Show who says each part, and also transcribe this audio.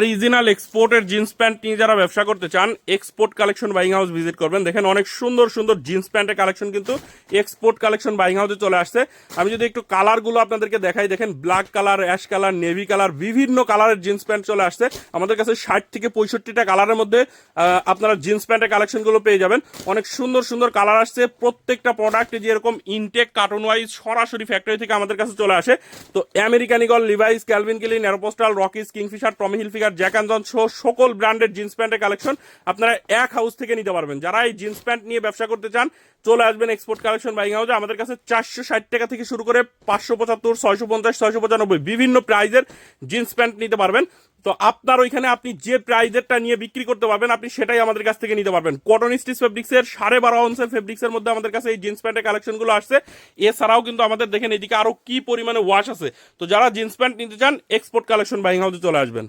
Speaker 1: Original এক্সপোর্টের jeans pant নিয়ে যারা ব্যবসা করতে চান export collection buying house visit করবেন। দেখেন অনেক সুন্দর সুন্দর জিন্স প্যান্টের কালেকশন কিন্তু এক্সপোর্ট কালেকশন বাইং হাউসে চলে আসছে। আমি যদি একটু কালারগুলো আপনাদেরকে দেখাই, দেখেন black colour, ash colour, navy colour, বিভিন্ন কালারের জিন্স প্যান্ট চলে আসছে। আমাদের কাছে 60 থেকে 65টা কালারের মধ্যে আপনারা জিন্স প্যান্টের কালেকশনগুলো পেয়ে যাবেন। অনেক সুন্দর সুন্দর কালার আসছে। প্রত্যেকটা প্রোডাক্ট যেরকম ইনটেক কার্টুন ওয়াইজ সরাসরি ফ্যাক্টরি থেকে আমাদের কাছে চলে আসে। তো American Eagle, Levi's, Calvin Klein, Aeropostale, Rockies, Kingfisher, Tommy Hilfiger, Jack and John সহ সকল ব্র্যান্ডের জিন্স প্যান্টের কালেকশন আপনারা এক হাউস থেকে নিতে পারবেন। যারা এই জিন্স প্যান্ট নিয়ে ব্যবসা করতে চান চলে আসবেন এক্সপোর্ট কালেকশন বাইং হাউসে। আমাদের কাছে 460 টাকা থেকে শুরু করে 575, 650, 695 বিভিন্ন প্রাইজের জিন্স প্যান্ট নিতে পারবেন। তো আপনার ওইখানে আপনি যে প্রাইজেরটা নিয়ে বিক্রি করতে পারবেন আপনি সেটাই আমাদের কাছ থেকে নিতে পারবেন। কটন স্টিচ ফেব্রিক্সের 12.5 আউন্সের ফেব্রিক্সের মধ্যে আমাদের কাছে এই জিন্স প্যান্টের কালেকশনগুলো আসছে। এছাড়াও কিন্তু আমাদের দেখেন এদিকে আরো কি পরিমাণে ওয়াশ আছে। তো যারা জিন্স প্যান্ট নিতে চান এক্সপোর্ট কালেকশন বাইং হাউসে চলে আসবেন।